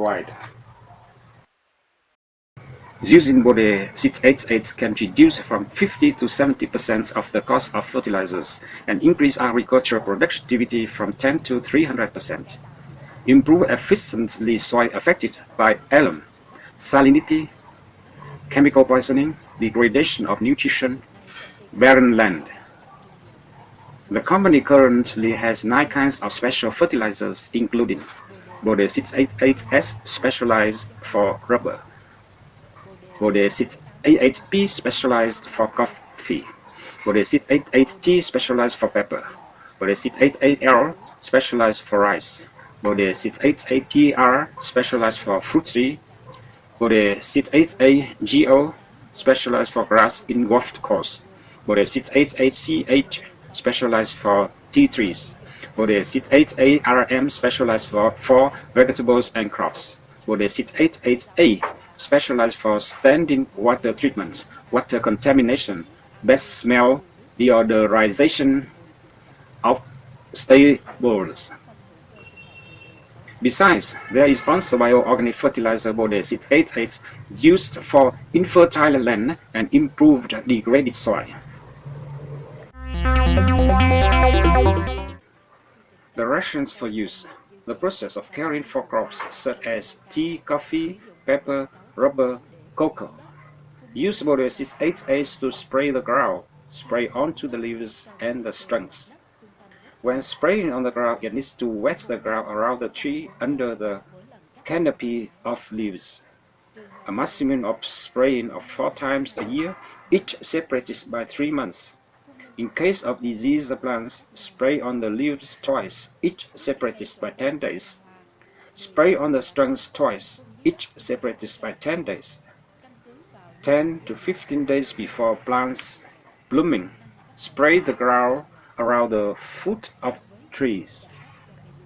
worldwide. Using Bode 688 can reduce from 50 to 70% of the cost of fertilizers and increase agricultural productivity from 10 to 300%. Improve efficiently soil affected by alum, salinity, chemical poisoning, degradation of nutrition, barren land. The company currently has 9 kinds of special fertilizers, including Bode 688S specialized for rubber, Bode 688P specialized for coffee, Bode 688T specialized for pepper, Bode 688L specialized for rice, Bode 688TR specialized for fruit tree, Bode 688GO specialized for grass in golf course, Bode 688CH specialized for tea trees, Bode 688RM specialized for vegetables and crops, Bode 688A specialized for standing water treatments, water contamination, best smell, deodorization of stables. Besides, there is also bioorganic fertilizer Bode 688 used for infertile land and improved degraded soil. The rations for use. The process of caring for crops such as tea, coffee, pepper, rubber, cocoa. Use Bode 688 to spray the ground, spray onto the leaves and the trunks. When spraying on the ground, it needs to wet the ground around the tree under the canopy of leaves. A maximum of spraying of 4 times a year, each separated by 3 months. In case of diseased plants, spray on the leaves twice, each separated by 10 days. Spray on the trunks twice, each separated by 10 days. 10 to 15 days before plants blooming, spray the ground around the foot of trees.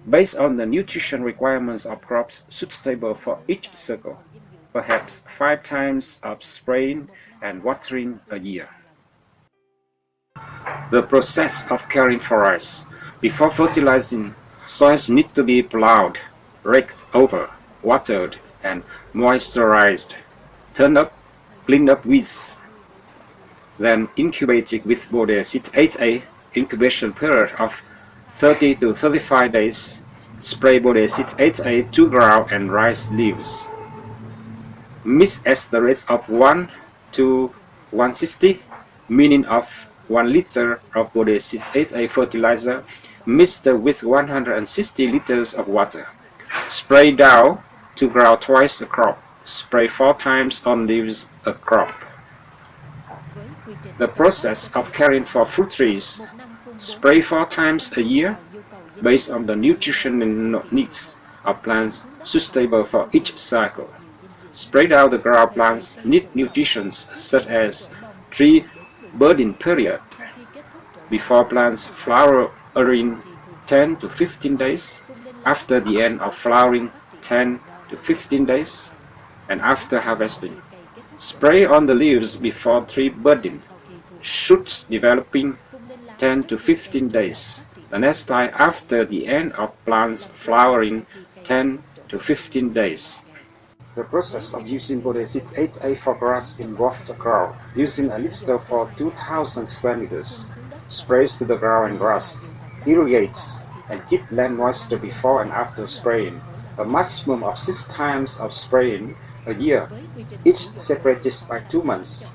Based on the nutrition requirements of crops suitable for each cycle, perhaps 5 times of spraying and watering a year. The process of caring for rice. Before fertilizing, soils need to be plowed, raked over, watered, and moisturized. Turn up, clean up weeds. Then incubated with Bode 688 incubation period of 30 to 35 days. Spray Bode 688 to ground and rice leaves. Mix at the rate of 1 to 160, meaning of 1 liter of Bode 688 fertilizer mixed with 160 liters of water. Spray down to ground twice a crop. Spray 4 times on leaves a crop. The process of caring for fruit trees. Spray 4 times a year based on the nutrition needs of plants suitable for each cycle. Spread out the ground plants need nutrition such as tree budding period, before plants flowering 10 to 15 days, after the end of flowering 10 to 15 days, and after harvesting. Spray on the leaves before tree budding, shoots developing 10 to 15 days. The next time after the end of plants flowering 10 to 15 days. The process of using Bode 688 for grass involved the ground, using a lister for 2,000 square meters, sprays to the ground and grass, irrigates, and keep land moist before and after spraying, a maximum of 6 times of spraying a year, each separated by 2 months.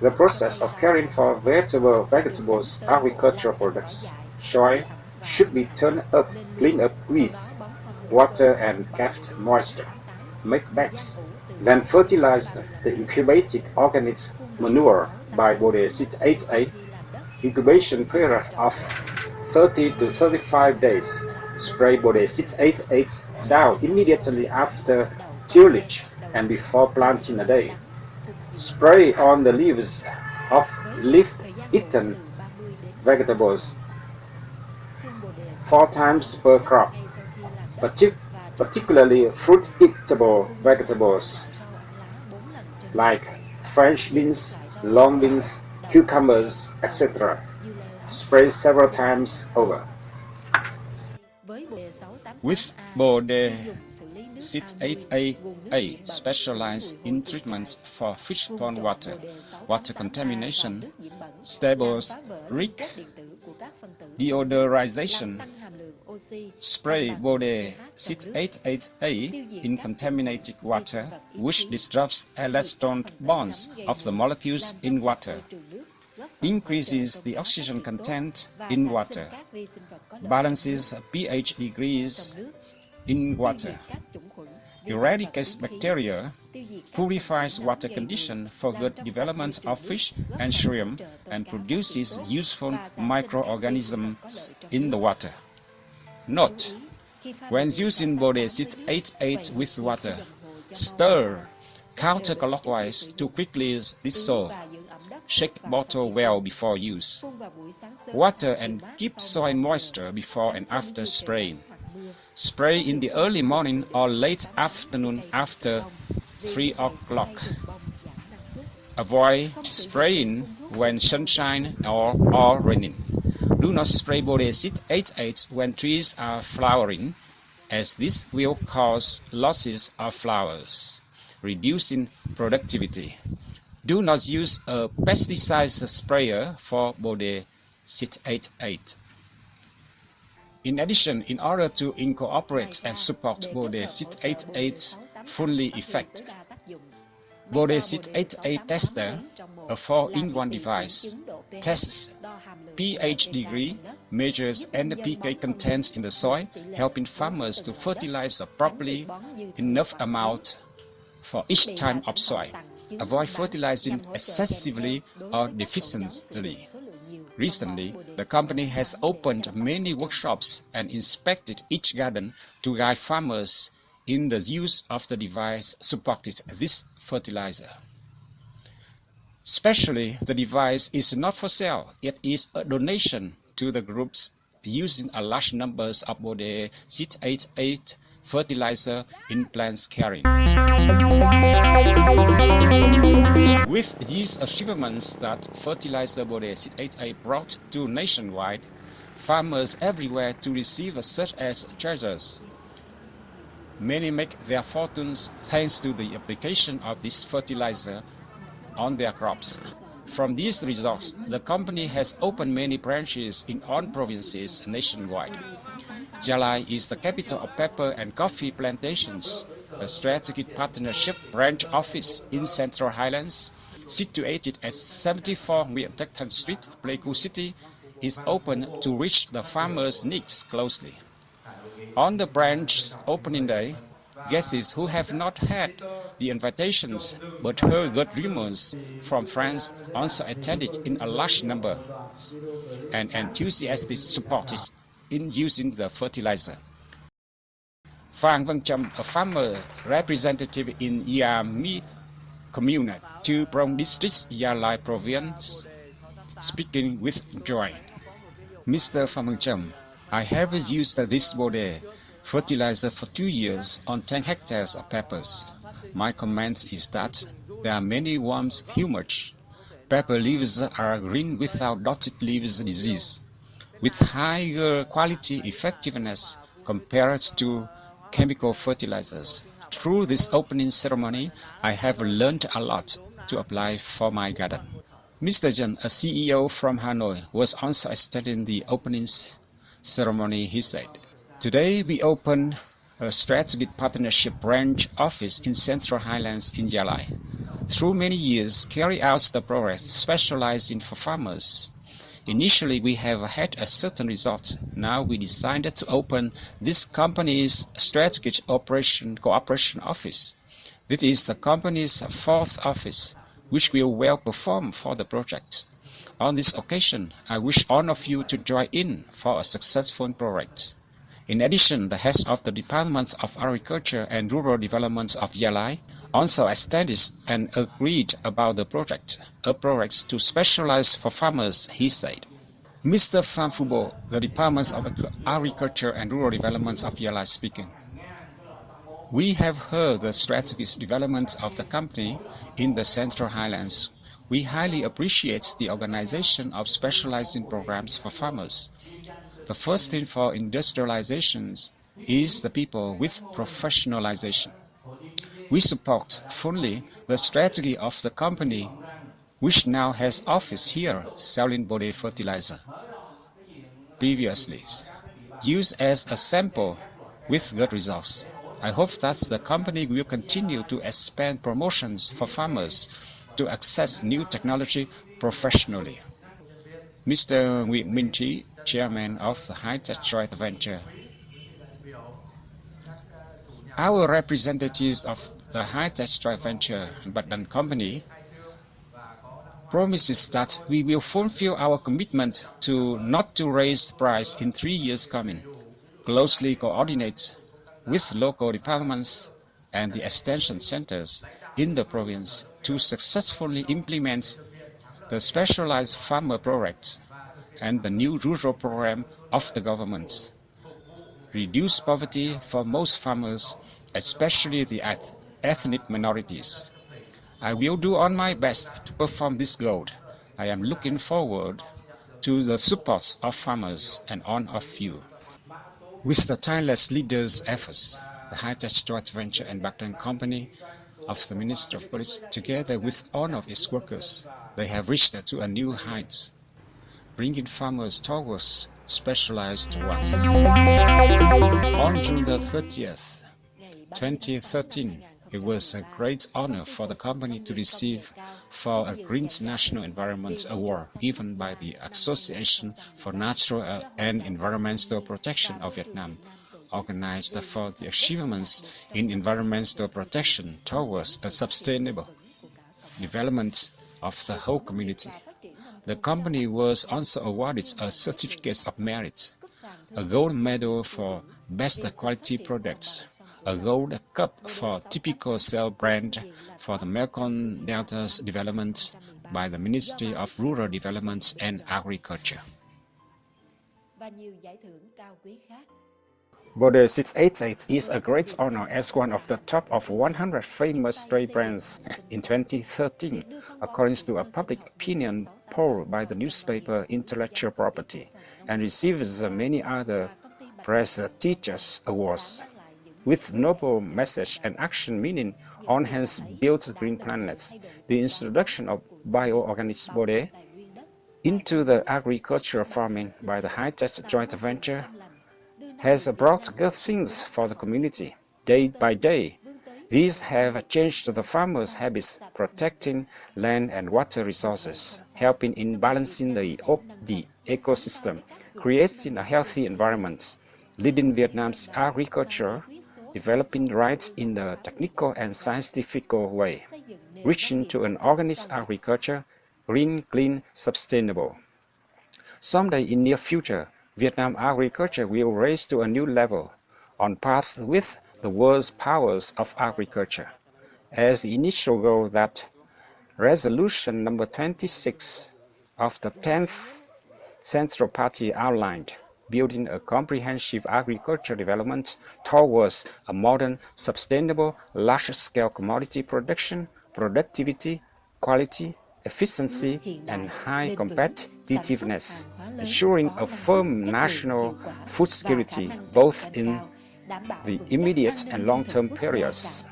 The process of caring for vegetables, agricultural products, soil should be turned up, clean up weeds, water and kept moist, make bags, then fertilize the incubated organic manure by Bode 688, incubation period of 30 to 35 days. Spray Bode 688 down immediately after tillage and before planting a day. Spray on the leaves of leaf-eaten vegetables 4 times per crop, particularly fruit-eatable vegetables like French beans, long beans, cucumbers, etc. Spray several times over. With Bode SIT8A specialized in treatments for fish pond water, water contamination, stable risk, deodorization, spray Bode SIT8A in contaminated water, which disrupts electron bonds of the molecules in water, increases the oxygen content in water, balances pH degrees in water, eradicates bacteria, purifies water conditions for good development of fish and shrimp, and produces useful microorganisms in the water. Note: when using Bode SIT8A with water, stir counterclockwise to quickly dissolve. Shake bottle well before use. Water and keep soil moisture before and after spraying. Spray in the early morning or late afternoon after 3 o'clock. Avoid spraying when sunshine or raining. Do not spray Bode SIT8A when trees are flowering, as this will cause losses of flowers, reducing productivity. Do not use a pesticide sprayer for Bode SIT8A. In addition, in order to incorporate and support Bode SIT8A fully effect, Bode SIT8A tester, a 4-in-1 device, tests pH degree, measures NPK contents in the soil, helping farmers to fertilize properly enough amount for each type of soil. Avoid fertilizing excessively or deficiently. Recently, the company has opened many workshops and inspected each garden to guide farmers in the use of the device supported this fertilizer. Especially, the device is not for sale, it is a donation to the groups using a large numbers of Bode SIT8A fertilizer in plants caring. With these achievements that fertilizer Bode SIT8A brought to nationwide, farmers everywhere to receive such as treasures. Many make their fortunes thanks to the application of this fertilizer on their crops. From these results, the company has opened many branches in all provinces nationwide. Jalai is the capital of pepper and coffee plantations. A strategic partnership branch office in Central Highlands, situated at 74 Nguyễn Tất Thành Street, Pleiku City, is open to reach the farmers' needs closely. On the branch's opening day, guests who have not had the invitations but heard good rumors from friends also attended in a large number and enthusiastic supported in using the fertilizer. Phan Văn Trâm, a farmer representative in Ia Mi Commune, Tu Prong District, Gia Lai Province, speaking with joy. Mr. Phan Văn Trâm, I have used this Bode fertilizer for 2 years on 10 hectares of peppers. My comment is that there are many worms humus. Pepper leaves are green without dotted leaves disease, with higher quality effectiveness compared to chemical fertilizers. Through this opening ceremony, I have learned a lot to apply for my garden. Mr. Jen, a CEO from Hanoi, was also attending the opening ceremony. He said, "Today we open a strategic partnership branch office in Central Highlands in Gia Lai. Through many years, carry out the progress specializing for farmers. Initially, we have had a certain result. Now we decided to open this company's strategic cooperation office. This is the company's 4th office, which will well perform for the project. On this occasion, I wish all of you to join in for a successful project." In addition, the heads of the Departments of Agriculture and Rural Development of Gia Lai also attended and agreed about the project, a project to specialize for farmers, he said. Mr. Phan Phu Bo, the Department of Agriculture and Rural Development of Gia Lai speaking. We have heard the strategic development of the company in the Central Highlands. We highly appreciate the organization of specializing programs for farmers. The first thing for industrializations, is the people with professionalization. We support fully the strategy of the company, which now has office here selling body fertilizer. Previously used as a sample with good results. I hope that the company will continue to expand promotions for farmers to access new technology professionally. Mr. Nguyễn Minh Trí, Chairman of the High-Tech Joint Venture. Our representatives of the High-Tech Joint Venture Bạch Đằng Company promises that we will fulfill our commitment to not to raise the price in 3 years coming, closely coordinate with local departments and the extension centers in the province to successfully implement the specialized farmer projects and the new rural program of the government. Reduce poverty for most farmers, especially the ethnic minorities. I will do on my best to perform this goal. I am looking forward to the support of farmers and all of you. With the tireless leaders' efforts, the High-Tech Joint Venture and Bạch Đằng Company of the Ministry of Police, together with all of its workers, they have reached to a new height, bringing farmers towards specialized ones. On June the 30th, 2013, it was a great honor for the company to receive for a Green National Environment Award given by the Association for Natural and Environmental Protection of Vietnam, organized for the achievements in environmental protection towards a sustainable development of the whole community. The company was also awarded a Certificate of Merit, a gold medal for best quality products, a gold cup for typical cell brand for the Mekong Delta's development by the Ministry of Rural Development and Agriculture. Bode 688 is a great honor as one of the top of 100 famous trade brands in 2013, according to a public opinion poll by the newspaper Intellectual Property, and receives many other prestigious awards. With noble message and action meaning on hands build green planets, the introduction of bioorganic Bode into the agricultural farming by the High-Tech Joint Venture has brought good things for the community. Day by day, these have changed the farmers' habits, protecting land and water resources, helping in balancing the ecosystem, creating a healthy environment, leading Vietnam's agriculture, developing right in the technical and scientific way, reaching to an organic agriculture, green, clean, sustainable. Someday in near future, Vietnam agriculture will raise to a new level, on par with the world's powers of agriculture. As the initial goal that Resolution number 26 of the 10th Central Party outlined, building a comprehensive agriculture development towards a modern, sustainable, large-scale commodity production, productivity, quality, efficiency, and high competitiveness, ensuring a firm national food security both in the immediate and long-term periods.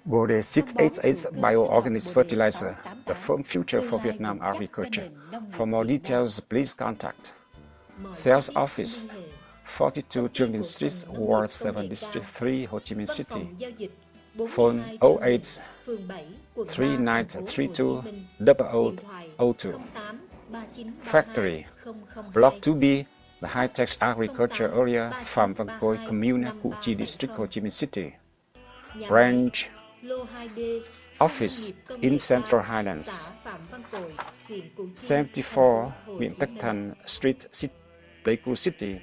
Bode 688 bioorganic fertilizer, the firm future for Vietnam agriculture. For more details, please contact Sales Office, 42 Trường Đình Street, Ward 7, District 3, Ho Chi Minh City. Phone 08 3932 0002. Factory, Block 2B, the High-Tech Agriculture Area, Phạm Văn Côi, Commune, Củ Chi District, Ho Chi Minh City. Branch Office in Central Highlands, 74 Nguyễn Tất Thành Street, Pleiku City,